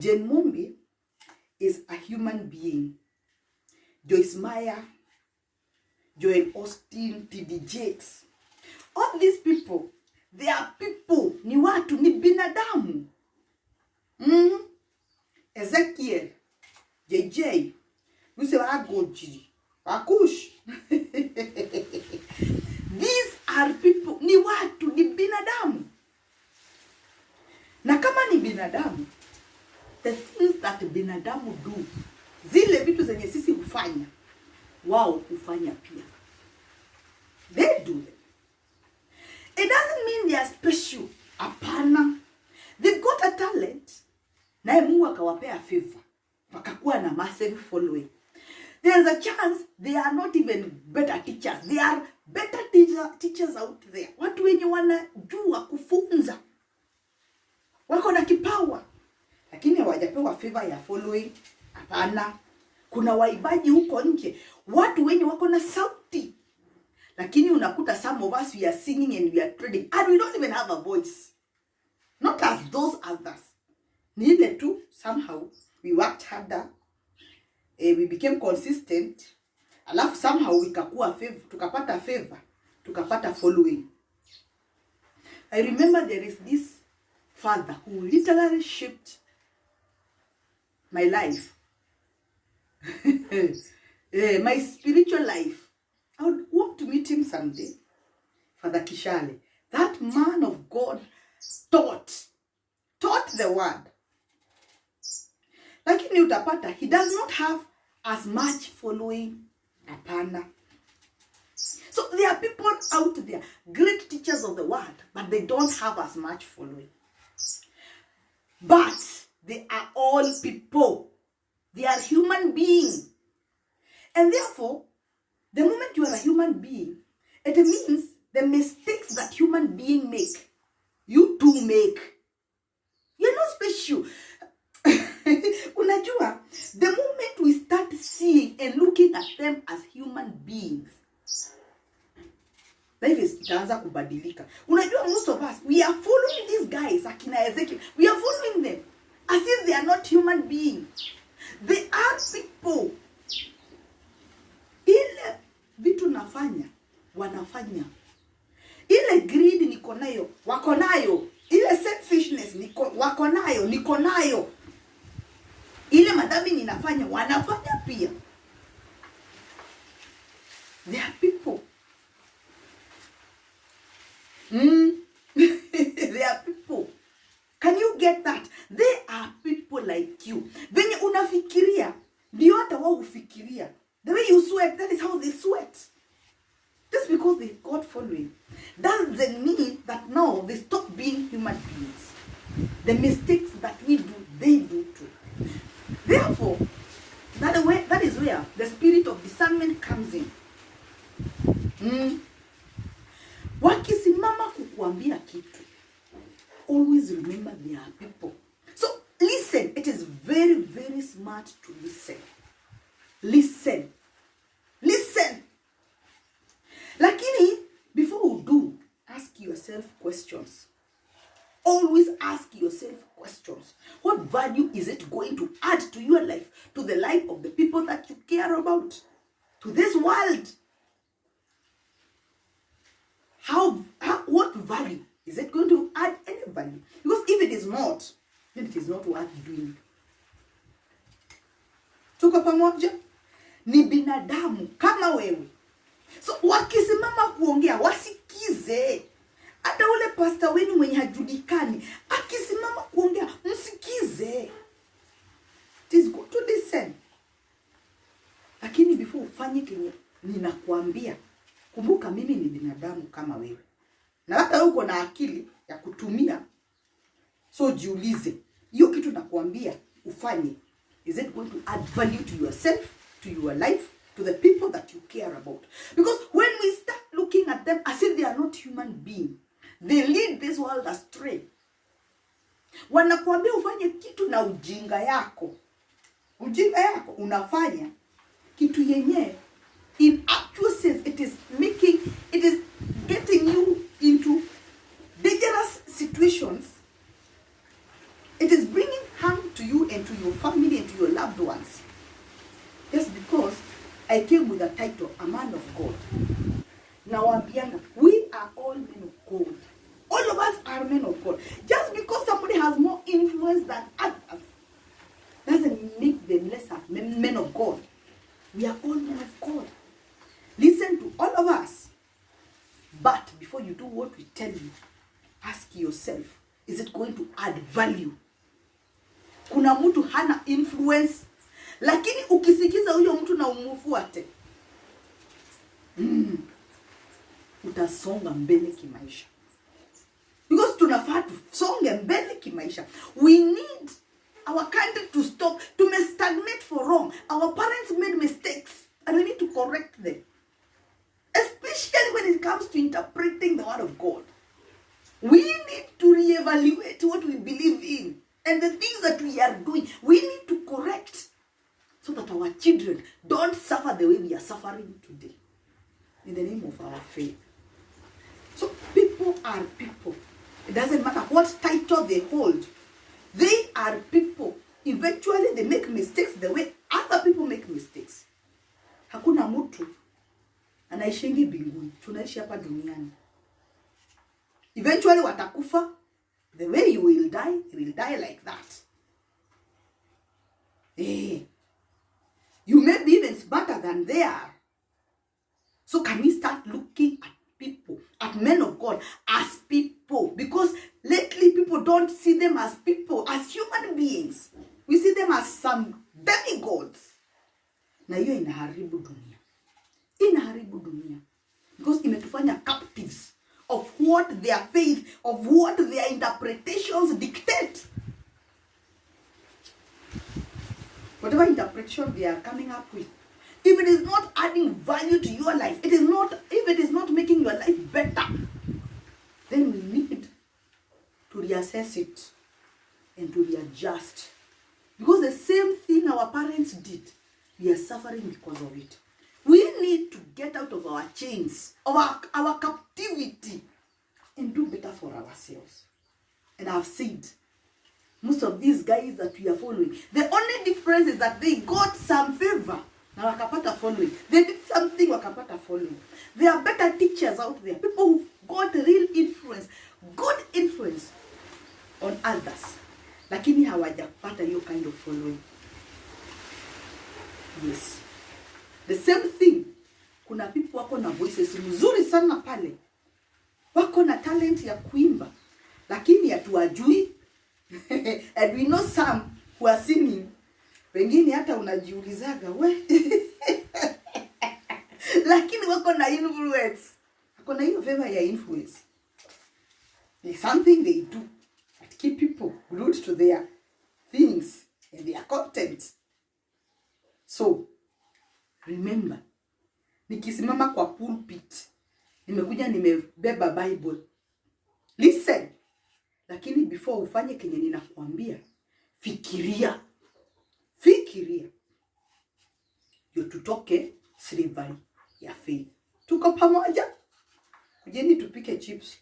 Jane Mumbi is a human being. Joyce Meyer, Joel Austin, TD Jakes. All these people, they are people. Ni watu, ni binadamu. Ezekiel, JJ, Yuse Wagoji, Wakush. These are people, ni watu, ni binadamu. Na kama ni binadamu, the things that binadamu do, zile vitu zenye sisi hufanya, wao hufanya pia. They do them. It doesn't mean they are special. Apana. They've got a talent. Na Mungu akawapea favor. Wakakuwa na massive following. There's a chance they are not even better teachers. They are better teachers out there. Watu wenye wanajua kufunza. Wako na kipawa. Lakini hawajapewa favor ya following. Hapana. Kuna waibaji huko nje. Watu wenye wako na sauti. Lakini unakuta some of us, we are singing and we are trading. And we don't even have a voice. Not as those others. Neither too, somehow, we worked harder. We became consistent. Alafu somehow, tukapata favor. Tukapata following. I remember there is this father who literally shaped my life. My spiritual life. I would want to meet him someday. Father Kishale. That man of God taught the word. Lakini utapata, he does not have as much following. Apana. So there are people out there, great teachers of the word, but they don't have as much following. But they are all people. They are human beings. And therefore, the moment you are a human being, it means the mistakes that human beings make, you too make. You're not special. Unajua, the moment we start seeing and looking at them as human beings, life is itaanza kubadilika. Unajua, most of us, we are following these guys, akina Ezekiel. We are following them as if they are not human beings. They are people. Ile vitu nafanya, wanafanya. Ile greed niko nayo, wako nayo. Ile selfishness wako nayo, niko nayo. Ile madhambi ninafanya, wanafanya pia. They are people. They are people. Can you get that? They are people like you. Venye unafikiria, ndio hata wao ufikiria. The way you sweat, that is how they sweat. Just because they've got following doesn't mean that now they stop being human beings. The mistakes that we do, they do too. Therefore, that is where the spirit of discernment comes in. Wakisimama kukuambia kitu, always remember they are people. So listen. It is very, very smart to listen. Listen. Lakini, before you do, ask yourself questions. Always ask yourself questions. What value is it going to add to your life, to the life of the people that you care about, to this world? What value is it going to add? Any value? Because if it is not, then it is not worth doing. Tuko pamoja? Ni binadamu kama wewe. So wakisimama kuongea, wasikize. Hata ule pastor wenu mwenye hajulikani, akisimama kuongea, msikize. It is good to listen. Lakini before ufanye kenye ninakuambia, kumbuka mimi ni binadamu kama wewe. Na hata uko na akili ya kutumia. So jiulize, hiyo kitu nakuambia ufanye, is it going to add value to yourself, to your life, to the people that you care about? Because when we start looking at them as if they are not human beings, they lead this world astray. Wanakuambia ufanye kitu na ujinga yako. Ujinga yako unafanya kitu yenye, in actual sense, it is getting you into dangerous situations. It is bringing harm to to you and to your family and to your loved ones. Just because I came with a title, a man of God. Now, Ambiana, we are all men of God. All of us are men of God. Just because somebody has more influence than others doesn't make them lesser men of God. We are all men of God. Listen to all of us. But before you do what we tell you, ask yourself, is it going to add value? Kuna mtu hana influence, lakini ukisikiza huyo mtu na umufuate, utasonga mbele kimaisha. Because tunafaa tusonge mbele kimaisha. We need our country to stop, to stagnate for wrong. Our parents made mistakes and we need to correct them. Especially when it comes to interpreting the word of God. We need to reevaluate what we believe in and the things that we are doing. We need to correct so that our children don't suffer the way we are suffering today. In the name of our faith. So people are people. It doesn't matter what title they hold. They are people. Eventually they make mistakes the way other people make mistakes. Hakuna mtu anaishingi mbinguni. Tunaishi hapa duniani. Eventually watakufa. The way you will die like that. You may be even smarter than they are. So can we start looking at people, at men of God, as people? Because lately people don't see them as people, as human beings. We see them as some demigods. Na hiyo inaharibu dunia. Inaharibu dunia. Because imetufanya captives of what their faith, of what their interpretations dictate. Whatever interpretation they are coming up with, if it is not adding value to your life, if it is not making your life better, then we need to reassess it and to readjust. Because the same thing our parents did, we are suffering because of it. We need to get out of our chains, of our captivity, and do better for ourselves. And I've said, most of these guys that we are following, the only difference is that they got some favor. Now wakapata following. They did something, wakapata following. There are better teachers out there. People who got real influence, good influence on others. Lakini hawajapata hiyo kind of following. Yes. The same thing. Kuna people wako na voices mzuri sana pale. Wako na talent ya kuimba. Lakini hatuwajui. And we know some who are singing. Wengine hata unajiulizaga we. Lakini wako na influence. Wako na hiyo favor ya influence. There's something they do that keep people glued to their things and their content. So, remember, nikisimama kwa pulpit, nimekuja nimebeba Bible. Listen. Lakini before ufanye kenye ninakuambia, fikiria. Fikiria. Ndio tutoke slavery ya faith. Tuko pamoja? Kujeni tupike chips.